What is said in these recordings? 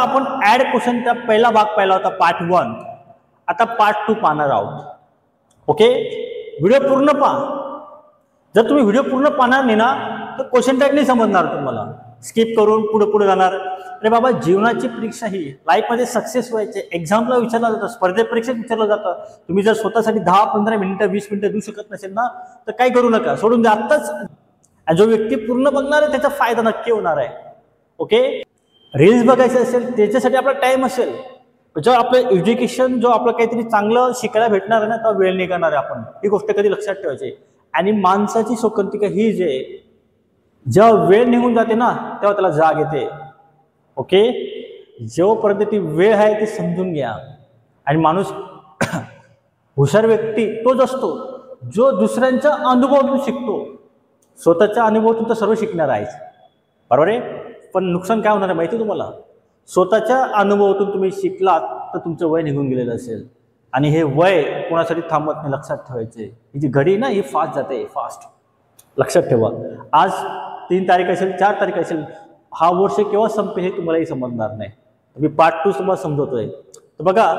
आपण ऍड क्वेश्चनचा पहिला भाग पाहिला होता पार्ट 1. आता पार्ट 2 पाहणार आहोत. ओके, व्हिडिओ पूर्ण पहा. जर तुम्ही व्हिडिओ पूर्ण पाहणार नाही ना तर क्वेश्चन टॅग नाही समजणार तुम्हाला. स्किप करून पुढे जाणार. अरे बाबा, जीवनाची परीक्षा ही लाईफमध्ये सक्सेस व्हायचे एक्झामला विचारलं जातं, स्पर्धेत परीक्षेत विचारलं जातं. तुम्ही जर स्वतःसाठी 10-15 मिनिटं 20 मिनिटं देऊ शकत नसेल ना तर काही करू नका, सोडून द्या आत्ताच. जो व्यक्ती पूर्ण बघणार आहे त्याचा फायदा नक्की होणार आहे. ओके, रील्स बघायचे असेल त्याच्यासाठी आपला टाइम असेल, जो आपलं एज्युकेशन, जो आपलं काहीतरी चांगलं शिकायला भेटणार आहे ना तर वेळ निघणार आहे. आपण ही गोष्ट कधी लक्षात ठेवायची. आणि माणसाची शोकांतिका ही जे जेव्हा वेळ निघून जाते ना तेव्हा त्याला जाग येते. ओके, जोपर्यंत ती वेळ आहे ती समजून घ्या. आणि माणूस हुशार व्यक्ती तोच असतो जो दुसऱ्यांच्या अनुभवातून शिकतो. स्वतःच्या अनुभवातून तर सर्व शिकणार आहेच, बरोबर आहे. पण नुकसान काय होणार आहे माहिती तुम्हाला? स्वतःच्या अनुभवातून तुम्ही शिकलात तर तुमचं वय निघून गेलेलं असेल आणि हे वय कोणासाठी थांबत नाही. लक्षात ठेवायचे. ही जी घडी ना ही फास्ट जाते, फास्ट. लक्षात ठेवा. आज 3 तारीख असेल, 4 तारीख असेल, हा वर्ष केव्हा संपेल हे तुम्हालाही समजणार नाही. मी पार्ट 2 तुम्हाला समजवतोय. तर बघा,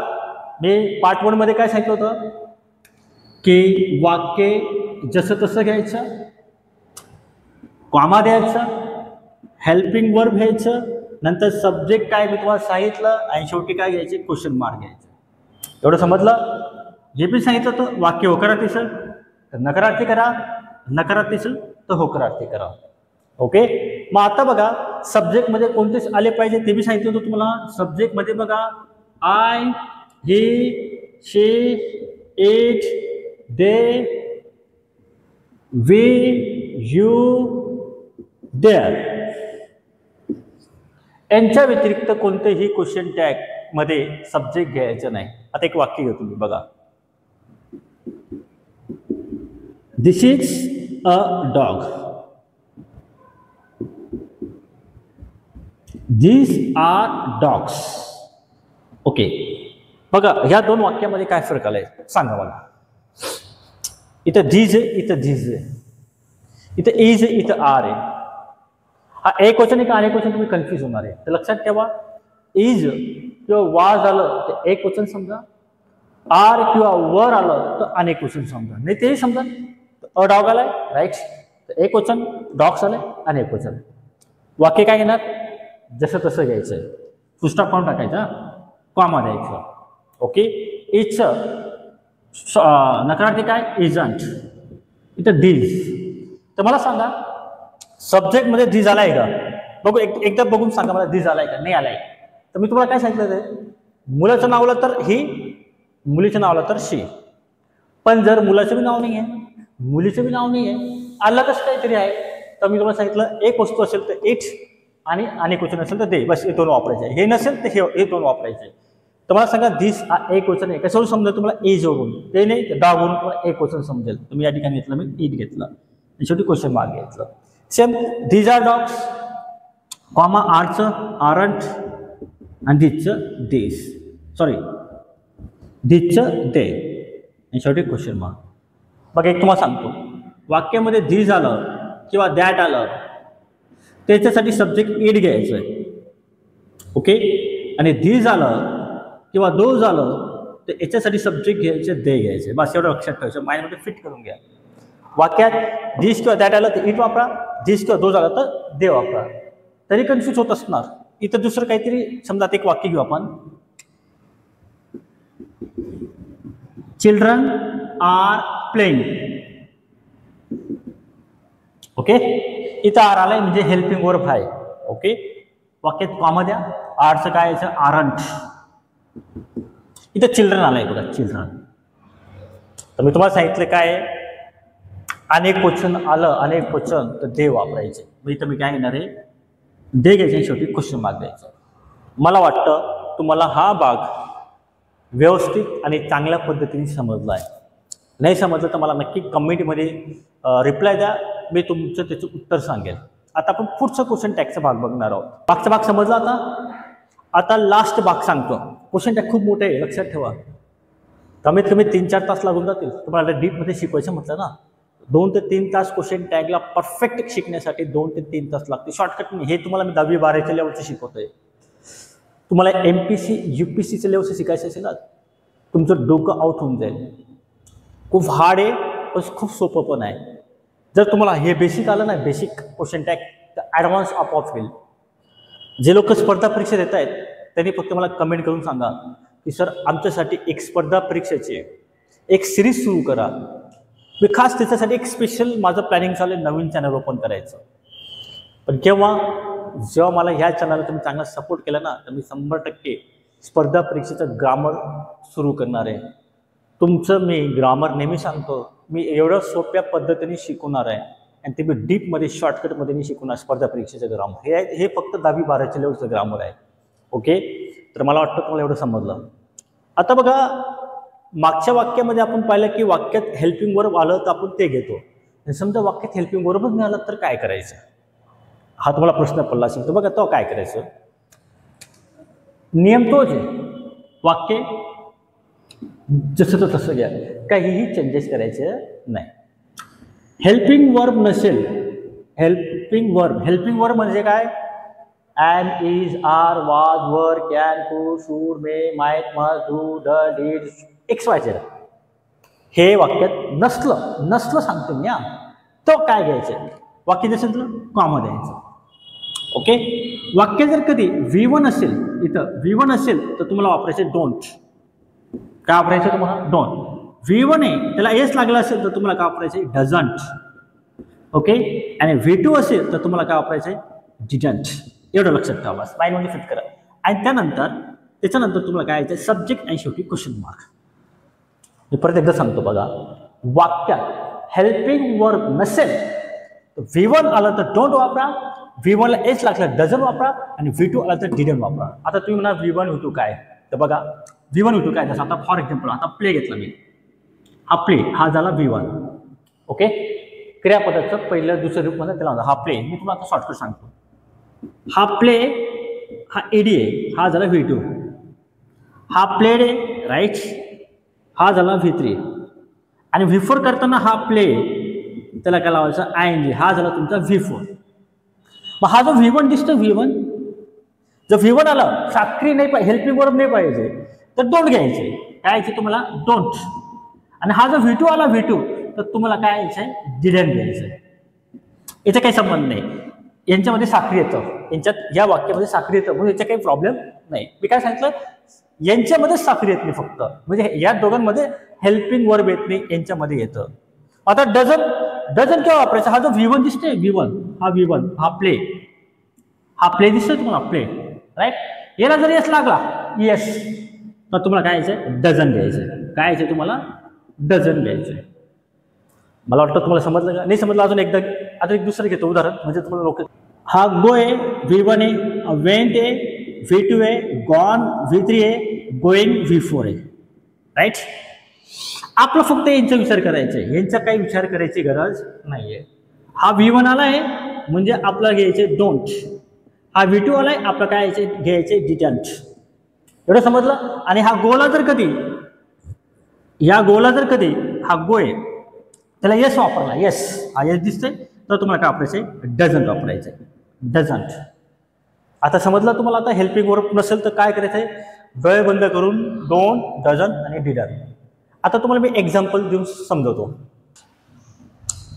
मी पार्ट 1 मध्ये काय सांगितलं होतं की वाक्य जसं तसं घ्यायचं, कॉमा द्यायचा, हेल्पिंग वर्ब घ्यायचं, नंतर सब्जेक्ट काय मी तुम्हाला सांगितलं आणि शेवटी काय घ्यायचे, क्वेश्चन मार्क घ्यायचं. एवढं समजलं? जे पण सांगितलं होतं वाक्य होकारार्थी असेल तर नकारार्थी करा, नकारार्थी असेल तर होकारार्थी करा. ओके, मग आता बघा सब्जेक्टमध्ये कोणते आले पाहिजे ते बी सांगितलं होतं तुम्हाला. सब्जेक्टमध्ये बघा I, he, she, it, they, we, you, there. यांच्या व्यतिरिक्त कोणतेही क्वेश्चन टॅग मध्ये सब्जेक्ट घ्यायचं नाही. आता एक वाक्य घेऊ तुम्ही बघा. This is a dog. These are dogs. Okay, बघा ह्या 2 वाक्यामध्ये काय फरक आलाय सांगा मला. इथं these आहे, इथं these आहे, इथं is आहे, इथं are आहे. हा एक वचन आहे का अनेक वचन तुम्ही कन्फ्युज होणार आहे. तर लक्षात ठेवा, is किंवा was आलं तर एक वचन समजा, are किंवा वर आलं तर अनेक वचन समजा. नाही तेही समजा. अ डॉग आलाय, राईट, तर एक वचन, डॉग्स आलाय, अनेक वचन. वाक्य काय घेणार? जसं तसं घ्यायचं. फुलस्टॉप पाहून टाकायचा, कॉमा द्यायचं. ओके, इट्स नकारार्थी काय, इजंट. इथं धीज. तर मला सांगा सब्जेक्टमध्ये धीज आलाय का? बघू एकदा बघून सांगा मला, धीज आलाय का, नाही आलाय. तर मी तुम्हाला काय सांगितलं ते, मुलाचं नाव आलं तर ही, मुलीचं नाव आलं तर शी. पण जर मुलाचं बी नाव नाही आहे, मुलीचं बी नाव नाही आहे, आलं कसं काहीतरी आहे, तर मी तुम्हाला सांगितलं एक वस्तू असेल तर इट आणि अनेक क्वेश्चन असेल तर दे, बस हे 2 वापरायचे. हे नसेल तर हे 2 वापरायचे. तर मला सांगा दिस एक क्वेश्चन आहे, कशावरून समजेल तुम्हाला? एज वरून. ते नाही डॉग वरून तुम्हाला एक क्वेश्चन समजेल. तुम्ही या ठिकाणी घेतलं, मी इट घेतलं आणि शेवटी क्वेश्चन मार्क घेतलं. Same these are dogs, comma आरचं आरंट आणि धीजचं दिस, सॉरी धीजचं दे आणि शेवटी क्वेश्चन मार्क. बघा एक तुम्हाला सांगतो, वाक्यामध्ये धीज आलं किंवा दॅट आलं त्याच्यासाठी सब्जेक्ट इट घ्यायचं आहे. ओके, आणि धीज आलं किंवा दोज आलं तर याच्यासाठी सब्जेक्ट घ्यायचे, दे घ्यायचे. बस एवढं लक्षात ठेवायचं, माइंडमध्ये फिट करून घ्या. वाक्यात धीज किंवा दॅट आलं तर इट वापरा, धीज किंवा दोज आलं तर दे वापरा. तरी कन्फ्यूज होत असणार. इथं दुसरं काहीतरी समजा एक वाक्य घेऊ आपण. Children are playing. ओके, इथं आर आलाय म्हणजे हेल्पिंग वर्ब आहे. ओके, वाक्यात कॉमा द्या. आरचं काय याचं, आरंट. इथं चिल्ड्रन आलाय बघा, चिल्ड्रन. तर मी तुम्हाला सांगितलं काय, अनेक क्वेश्चन आलं, अनेक क्वेश्चन तर दे वापरायचे. मग इथं मी काय घेणार आहे, दे घ्यायचे, शेवटी क्वेश्चन मार्क द्यायचं. मला वाटतं तुम्हाला हा भाग व्यवस्थित आणि चांगल्या पद्धतीने समजला आहे. नाही समजलं तर मला नक्की कमेंटमध्ये रिप्लाय द्या, मी तुमचं त्याचं उत्तर सांगेल. आता आपण पुढचं क्वेश्चन टॅगचा भाग बघणार आहोत. मागचा भाग समजला आता लास्ट भाग सांगतो. क्वेश्चन टॅग खूप मोठे आहे, लक्षात ठेवा. कमीत कमी 3-4 तास लागून जातील तुम्हाला डीपमध्ये शिकवायचं म्हटलं ना. 2 ते 3 तास क्वेश्चन टॅगला परफेक्ट शिकण्यासाठी 2 ते 3 तास लागते. शॉर्टकट नाही, हे तुम्हाला मी 10वी 12वीच्या लेवलचं शिकवतोय. तुम्हाला MPC UPCच्या लेवलचं शिकायचं असेल ना, तुमचं डोकं आउट होऊन जाईल. खूप हार्ड आहे पण खूप सोपं पण आहे. जर तुम्हाला हे बेसिक आलं ना, बेसिक क्वेश्चन टॅग, तर ॲडव्हान्स आपोआप होईल. जे लोक स्पर्धा परीक्षा देत आहेत त्यांनी फक्त मला कमेंट करून सांगा की सर आमच्यासाठी एक स्पर्धा परीक्षेची एक सिरीज सुरू करा. मी खास त्याच्यासाठी एक स्पेशल माझं प्लॅनिंग चालू आहे, नवीन चॅनल ओपन करायचं. पण जेव्हा मला ह्या चॅनलला तुम्ही चांगला सपोर्ट केला ना, तर मी 100% स्पर्धा परीक्षेचं ग्रामर सुरू करणार आहे. तुमचं मी ग्रामर नेहमी सांगतो, मी एवढं सोप्या पद्धतीने शिकवणार आहे आणि ते मी डीपमध्ये शॉर्टकटमध्ये मी शिकवणार स्पर्धा परीक्षेचं ग्रामर. हे फक्त 10वी-12वीच्या लेवलचं ग्रामर आहे. ओके, तर मला वाटतं तुम्हाला एवढं समजलं. आता बघा, मागच्या वाक्यामध्ये आपण पाहिलं की वाक्यात हेल्पिंग वर्ब आलं तर आपण ते घेतो. समजा वाक्यात हेल्पिंग वर्बच नाही आलं तर काय करायचं, हा तुम्हाला प्रश्न पडला असेल. तर बघा तो काय करायचं, नियम तोच आहे. वाक्य जसं तसं घ्या, काहीही चेंजेस करायचे नाही. हेल्पिंग वर्ब नसेल, हेल्पिंग वर्ब म्हणजे काय, am, is, are, was, were, can, could, should, may, might, must, do, dull, did, XYZ हे वाक्यात नसलं सांगतो मी. तो काय घ्यायचं, वाक्य नसेल तर कॉमा द्यायचं. ओके, वाक्य जर कधी V1 असेल, इथं V1 असेल तर तुम्हाला वापरायचे डोंट. काय वापरायचं तुम्हाला, डोंट. V1 आहे त्याला एस लागला असेल तर तुम्हाला काय वापरायचे, डझंट. ओके, आणि V2 असेल तर तुम्हाला काय वापरायचे, डिडंट. एवढं लक्षात ठेवा, बस माइंडमध्ये फिट करा. आणि त्याच्यानंतर तुम्हाला काय यायचं, सब्जेक्ट आणि शेवटी क्वेश्चन मार्क. मी परत एकदा सांगतो बघा, वाक्यात हेल्पिंग वर्ब नसेल तर V1 आलं तर डोंट वापरा, V1 ला एस लागलं डझन वापरा, आणि V2 आला तर डिडंट वापरा. आता तुम्ही म्हणा V1 V2 काय, तर बघा V1 V2 काय, जसं आता फॉर एक्झाम्पल आता प्ले घेतला मी, हा प्ले हा झाला V1. ओके, क्रियापदाचं पहिलं दुसरं रूप म्हणजे त्याला हा प्ले. मी तुम्हाला आता शॉर्टकट सांगतो. हा प्ले हा एडी आहे, हा झाला V2. हा प्लेड आहे, राईट, हा झाला V3. आणि V4 करताना हा प्ले, त्याला काय लावायचं, ING, हा झाला तुमचा V4. मग हा जो V1 दिसतो, V1 जर V1 आला साखरी नाही पाहिजे, हेल्पिंग वर्ब नाही पाहिजे, तर डोंट घ्यायचे. काय यायचे तुम्हाला, डोंट. आणि हा जो V2 आला, V2, तर तुम्हाला काय यायचंय, डिडंट घ्यायचं. याचा काही संबंध नाही, यांच्यामध्ये साखरी येतं, या वाक्यामध्ये साखरी येतं, म्हणून याचा काही प्रॉब्लेम नाही. मी काय सांगितलं, यांच्यामध्ये साखरी येत नाही फक्त, म्हणजे या दोघांमध्ये हेल्पिंग वर्ब येत नाही, यांच्यामध्ये येतं. आता डझन केव्हा वापरायचा, हा जो V1 दिसतोय, V1 हा प्ले दिसतोय तुम्हाला, प्ले, राईट. याला जर येस लागला, येस, तर तुम्हाला काय यायचं, डझन घ्यायचं. काय यायचं तुम्हाला, डझन घ्यायचं. मला वाटतं तुम्हाला समजलं का, नाही समजलं अजून एकदा, आता एक दुसरं घेतो उदाहरण म्हणजे तुम्हाला लोक. हा गो आहे, V1 आहे, वेंट आहे, V2 आहे, गॉन V3 आहे, गोईंग V4 आहे, राईट. आपलं फक्त यांचा विचार करायचा आहे, यांचा काही विचार करायची गरज नाहीये. हा V1 आला आहे म्हणजे आपला घ्यायचे डोंट, हा V2 आलाय आपलं काय घ्यायचे डिडंट. एवढं समजलं. आणि हा गोला जर कधी हा गो आहे त्याला येस वापरला, येस, हा येस दिसतोय, तर तुम्हाला काय वापरायचंय, डझंट वापरायचंय, डझंट. आता समजलं तुम्हाला. आता हेल्पिंग वर्ब नसेल तर काय करायचंय, डोळे बंद करून डोंट, डझंट आणि डिडंट. आता तुम्हाला मी एक्झाम्पल देऊन समजवतो.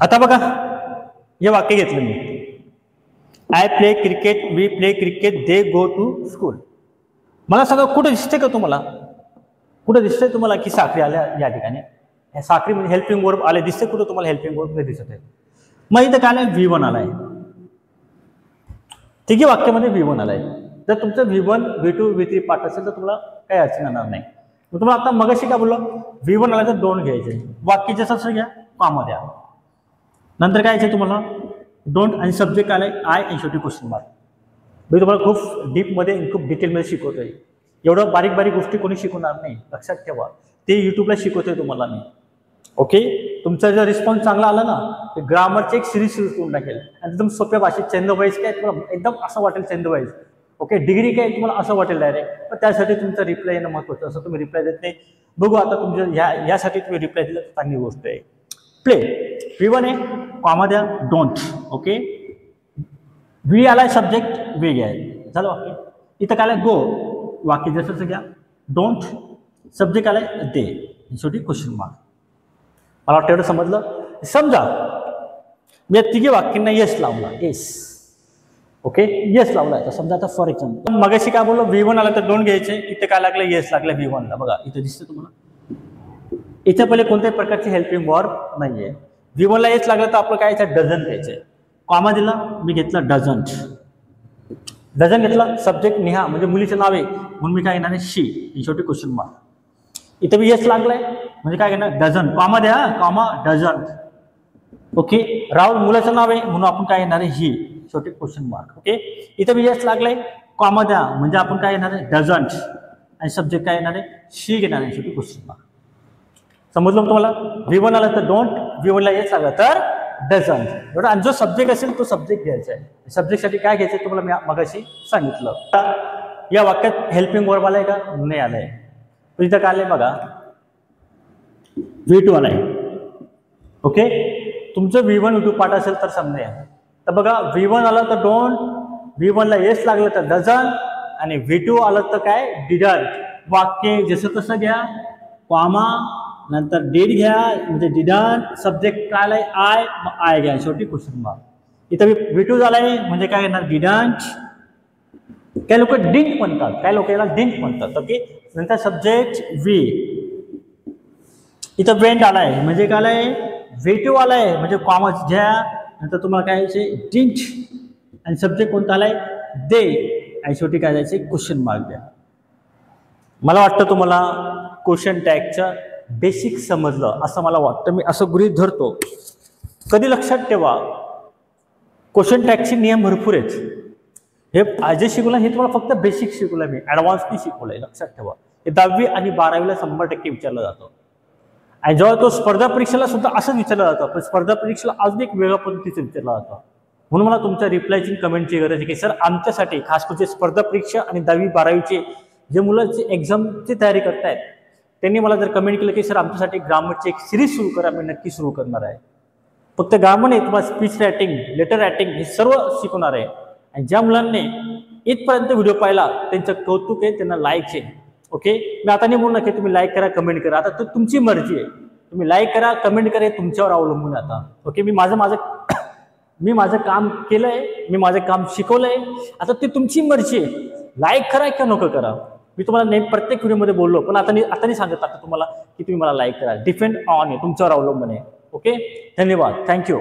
आता बघा, हे वाक्य घेतलं मी, I play cricket, we play cricket, they go to school. मला सांगा कुठं दिसते का तुम्हाला, कुठं दिसतंय तुम्हाला की साखरी आल्या या ठिकाणी, साखरी म्हणजे हेल्पिंग वर्ब आले दिसते कुठं तुम्हाला, हेल्पिंग वर्ब नाही दिसत आहे. मग इथं काय आलंय, V1 आलाय, तिघी वाक्यामध्ये V1 आलाय. जर तुमचं V1, V2, V3 पाठ असेल तर तुम्हाला काही अडचण येणार नाही. तुम्हाला आता मगाशी काय बोललो, V1 आला तर डोंट घ्यायचे, वाक्य जसं घ्या, कॉमा द्या. नंतर काय यायचं तुम्हाला, डोंट, आणि सब्जेक्ट आलाय आय, आणि शेवटी क्वेश्चन मार्क. मी तुम्हाला खूप डीपमध्ये खूप डिटेलमध्ये शिकवतोय. एवढं बारीक गोष्टी कोणी शिकवणार नाही, लक्षात ठेवा. ते यूट्यूबला शिकवतोय तुम्हाला मी. ओके, तुमचा जर रिस्पॉन्स चांगला आला ना, तर ग्रामरची एक सिरीज करून टाकेल, आणि एकदम सोप्या भाषेत चंदवाईज काय तुम्हाला एकदम असं वाटेल, चंदवाईज. ओके, डिग्री काय तुम्हाला असं वाटेल डायरेक्ट. पण त्यासाठी तुमचा रिप्लाय येणं महत्त्वाचं. असं तुम्ही रिप्लाय देत नाही, बघू आता तुमच्या यासाठी तुम्ही रिप्लाय दिलं चांगली गोष्ट आहे. प्ले, V1 आहे, कॉमा द्या, डोंट. ओके, V आलाय सब्जेक्ट, वे घ्याय झालं वाक्य. इथं काय गो, वाक्य जसं घ्या, डोंट, सब्जेक्ट आलाय दे, शेवटी क्वेश्चन मार्क. मला वाटतं एवढं समजलं. समजा मी तिघे वाक्यांना येस लावला, येस, ओके, येस लावला. तर समजा आता फॉर एक्झाम्पल मगाशी काय बोललो, V1 आला तर डोंट घ्यायचे, इथे काय लागलं, येस लागलं V1 ला. बघा इथे दिसतं तुम्हाला, इथे पहिले कोणत्याही प्रकारची हेल्पिंग वर्ब नाहीये. V1 ला येस लागलं तर आपलं काय याच्यात डझन घ्यायचंय. कॉमा दिला, मी घेतला डझंट. डझन घेतला, सब्जेक्ट नेहा म्हणजे मुलीचं नाव आहे म्हणून मी काय घेणार आहे, शी, शेवटी क्वेश्चन मार्क. इथे मी येस लागलाय म्हणजे काय घेणार, डझन, कॉमा द्या, कॉमा डझंट. ओके, राहुल मुलाचं नाव आहे म्हणून आपण काय येणार आहे, ही, शेवटी क्वेश्चन मार्क. ओके, इथे मी येस लागलाय, कॉमा द्या म्हणजे आपण काय येणार आहे, डझंट, आणि सब्जेक्ट काय येणार आहे, शी घेणार आहे, शेवटी क्वेश्चन मार्क. समजलं तुम्हाला. V1 आला तर डोंट, V1 ला येस लागला तर डझंट, एवढा. आणि जो सब्जेक्ट असेल तो सब्जेक्ट घ्यायचा आहे. सब्जेक्टसाठी काय घ्यायचं तुम्हाला मी मगाशी सांगितलं. या वाक्यात हेल्पिंग वर्ब आलाय का, नाही आलाय. इथं काय आलंय बघा, V2 आलाय. ओके, तुमचं V1 V2 पाठ असेल तर समजा. तर बघा V1 आलं तर डोंट, V1 ला येस लागलं तर डझंट, आणि V2 आलं तर काय, डिडंट. वाक्य जसं तसं घ्या, कॉमा नंतर डीड घ्या म्हणजे डिडंट, सब्जेक्ट काय आलाय, आय घ्या, शेवटी क्वेश्चन मार्क. इथं V2 झालाय म्हणजे काय येणार, डिडंट. काही लोक डिंट म्हणतात, काही लोक याला डिंट म्हणतात. ओके, नंतर सब्जेक्ट V. इथं वेंट आलाय म्हणजे काय आलाय, V2 आलाय म्हणजे कॉमा घ्या, नंतर तुम्हाला काय यायचे, डिंट, आणि सब्जेक्ट कोणता आलाय, दे, आणि शेवटी काय जायचे, क्वेश्चन मार्क द्या. मला वाटतं तुम्हाला क्वेश्चन टॅगचं बेसिक समजलं असं मला वाटतं, मी असं गृहीत धरतो. कधी लक्षात ठेवा, क्वेश्चन टॅगचे नियम भरपूर आहेत. हे आज जे शिकवलं हे तुम्हाला फक्त बेसिक शिकवलं, मी ॲडव्हान्स नाही शिकवलंय. लक्षात ठेवा, हे 10वी आणि 12वीला 100% विचारलं जातं. आणि जेव्हा तो स्पर्धा परीक्षेला सुद्धा असं विचारलं जातं, पण स्पर्धा परीक्षेला अजून एक वेगळ्या पद्धतीचं विचारलं जातं. म्हणून मला तुमच्या रिप्लायची कमेंटची गरज आहे की सर आमच्यासाठी खास करून स्पर्धा परीक्षा आणि 10वी 12वीचे जे मुलांची एक्झामची तयारी करतायत त्यांनी मला जर कमेंट केलं की सर आमच्यासाठी ग्रामरची एक सिरीज सुरू करा, मी नक्की सुरू करणार आहे. फक्त ग्रामर नाही, तुम्हाला स्पीच रायटिंग, लेटर रायटिंग हे सर्व शिकवणार आहे. आणि ज्या मुलांनी इथपर्यंत व्हिडिओ पाहिला त्यांचं कौतुक आहे, त्यांना लाईक आहे. ओके, मी आता नाही बोलणार की तुम्ही लाईक करा, कमेंट करा, आता तुमची मर्जी आहे. तुम्ही लाईक करा, कमेंट करा, हे तुमच्यावर अवलंबून आता. ओके, मी माझं काम केलंय, मी माझं काम शिकवलंय, आता ती तुमची मर्जी आहे. लाईक करा किंवा नको करा. मी तुम्हाला नेहमी प्रत्येक व्हिडिओमध्ये बोललो, पण आता नाही सांगत आता तुम्हाला की तुम्ही मला लाईक करा. डिपेंड ऑन आहे, तुमच्यावर अवलंबून आहे. ओके, धन्यवाद, थँक्यू.